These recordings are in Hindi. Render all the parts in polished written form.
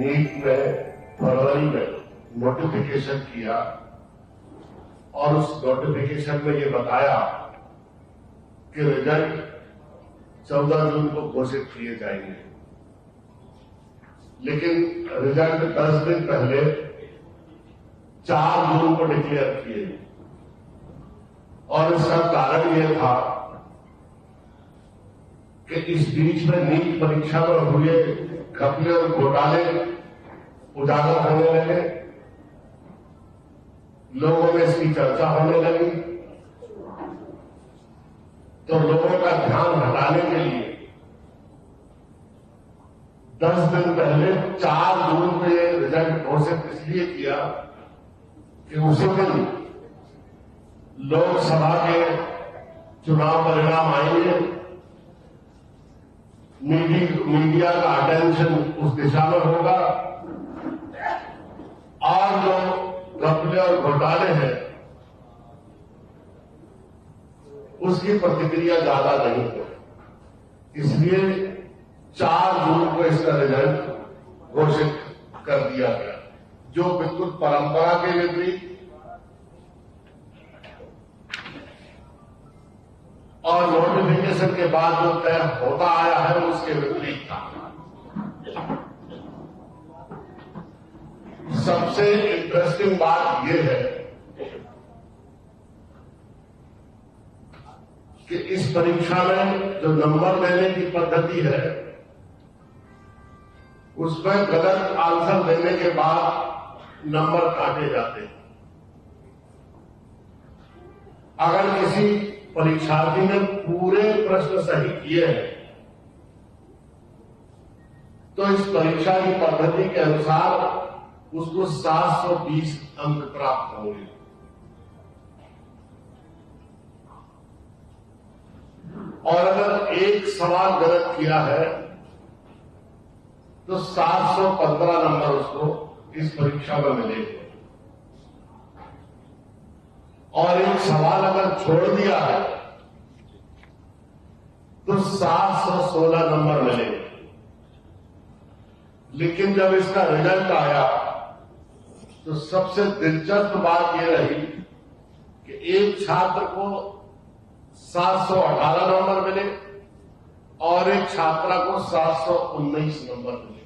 नीट में फरवरी में नोटिफिकेशन किया और उस नोटिफिकेशन में ये बताया कि रिजल्ट 14 जून को घोषित किए जाएंगे, लेकिन रिजल्ट 10 दिन पहले 4 जून को डिक्लेयर किए और इसका कारण यह था कि इस बीच में नीट परीक्षा में हुए घपले और घोटाले उजागर होने लगे, लोगों में इसकी चर्चा होने लगी, तो लोगों का ध्यान हटाने के लिए 10 दिन पहले 4 जून को ये रिजल्ट घोषित इसलिए किया कि उसी दिन लोकसभा के चुनाव परिणाम आएंगे, मीडिया का अटेंशन उस दिशा में होगा और जो घपले और घोटाले हैं उसकी प्रतिक्रिया ज्यादा नहीं है, इसलिए 4 जून को इसका रिजल्ट घोषित कर दिया गया, जो बिल्कुल परंपरा के विपरीत और नोटिफिकेशन के बाद जो तय होता आया है उसके विपरीत था। सबसे इंटरेस्टिंग बात यह है कि इस परीक्षा में जो नंबर देने की पद्धति है उसमें गलत आंसर देने के बाद नंबर काटे जाते हैं। अगर किसी परीक्षार्थी ने पूरे प्रश्न सही किए हैं तो इस परीक्षा की पद्धति के अनुसार उसको 720 अंक प्राप्त होंगे और अगर एक सवाल गलत किया है तो 715 नंबर उसको इस परीक्षा में मिलेंगे और एक सवाल अगर छोड़ दिया है तो 716 नंबर मिलेंगे। लेकिन जब इसका रिजल्ट आया तो सबसे दिलचस्प बात यह रही कि एक छात्र को 718 नंबर मिले और एक छात्रा को 719 नंबर मिले।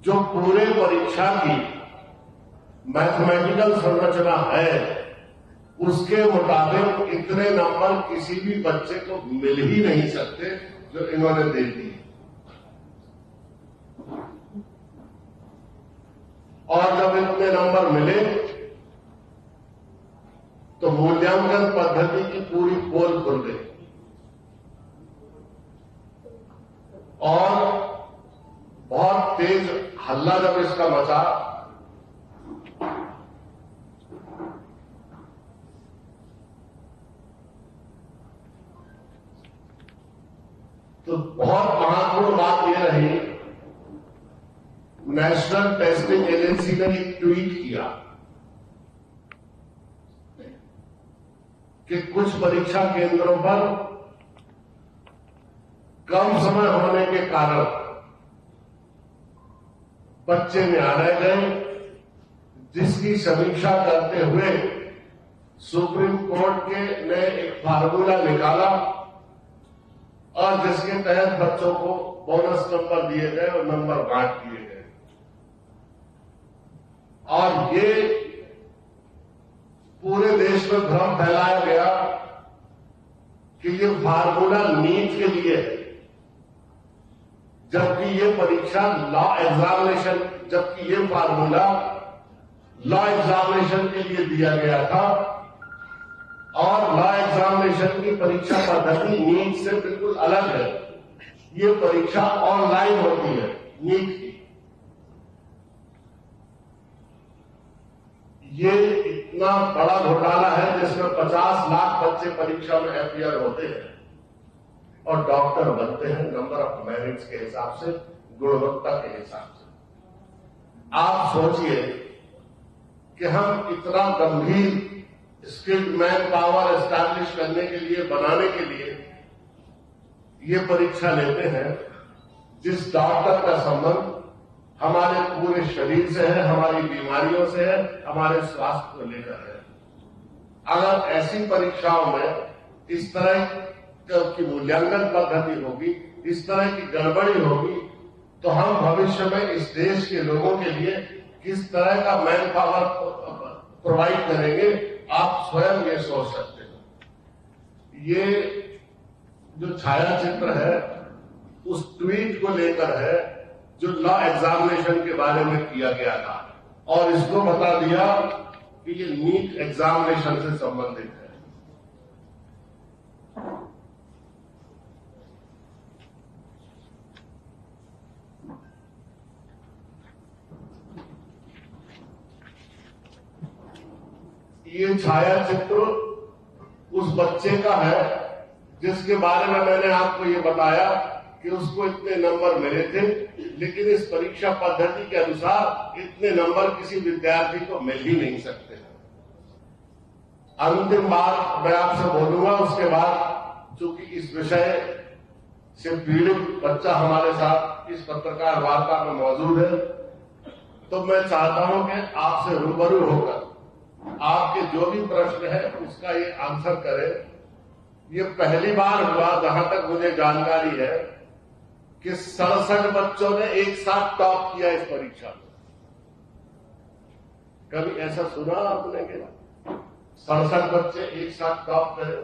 जो पूरे परीक्षा की मैथमेटिकल संरचना है उसके मुताबिक इतने नंबर किसी भी बच्चे को मिल ही नहीं सकते जो इन्होंने दे दिए। और जब इतने नंबर मिले तो मूल्यांकन पद्धति की पूरी पोल खुल गई और बहुत तेज हल्ला जब इसका मचा तो बहुत महत्वपूर्ण बात यह रही, नेशनल टेस्टिंग एजेंसी ने एक ट्वीट किया कि कुछ परीक्षा केंद्रों पर कम समय होने के कारण बच्चे न्यायालय गए, जिसकी समीक्षा करते हुए सुप्रीम कोर्ट ने एक फार्मूला निकाला और जिसके तहत बच्चों को बोनस नंबर दिए गए और नंबर बांट दिए गए। और ये पूरे देश में भ्रम फैलाया गया कि ये फार्मूला नीट के लिए है, जबकि ये परीक्षा लॉ एग्जामिनेशन, जबकि ये फार्मूला लॉ एग्जामिनेशन के लिए दिया गया था और लॉ एग्जामिनेशन की परीक्षा पद्धति नीट से बिल्कुल अलग है। ये परीक्षा ऑनलाइन होती है नीट की। ये इतना बड़ा घोटाला है जिसमें 50 लाख बच्चे परीक्षा में अपीयर होते हैं और डॉक्टर बनते हैं नंबर ऑफ मेरिट्स के हिसाब से, गुणवत्ता के हिसाब से। आप सोचिए कि हम इतना गंभीर स्किल्ड मैन पावर एस्टैब्लिश करने के लिए, बनाने के लिए ये परीक्षा लेते हैं जिस डॉक्टर का संबंध हमारे पूरे शरीर से है, हमारी बीमारियों से है, हमारे स्वास्थ्य को लेकर है। अगर ऐसी परीक्षाओं में इस तरह की मूल्यांकन पद्धति होगी, इस तरह की गड़बड़ी होगी, तो हम भविष्य में इस देश के लोगों के लिए किस तरह का मैन पावर प्रोवाइड करेंगे, आप स्वयं ये सोच सकते हैं। ये जो छायाचित्र है उस ट्वीट को लेकर है जो लॉ एग्जामिनेशन के बारे में किया गया था, और इसको बता दिया कि ये नीट एग्जामिनेशन से संबंधित है। ये छायाचित्र उस बच्चे का है जिसके बारे में मैंने आपको ये बताया कि उसको इतने नंबर मिले थे, लेकिन इस परीक्षा पद्धति के अनुसार इतने नंबर किसी विद्यार्थी को मिल ही नहीं सकते। अंतिम बात मैं आपसे बोलूंगा, उसके बाद चूंकि इस विषय से पीड़ित बच्चा हमारे साथ इस पत्रकार वार्ता में मौजूद है, तो मैं चाहता हूं कि आपसे रूबरू होकर आपके जो भी प्रश्न है उसका ये आंसर करें। ये पहली बार हुआ जहां तक मुझे जानकारी है कि 67 बच्चों ने एक साथ टॉप किया इस परीक्षा में। कभी ऐसा सुना आपने क्या? 67 बच्चे एक साथ टॉप करें?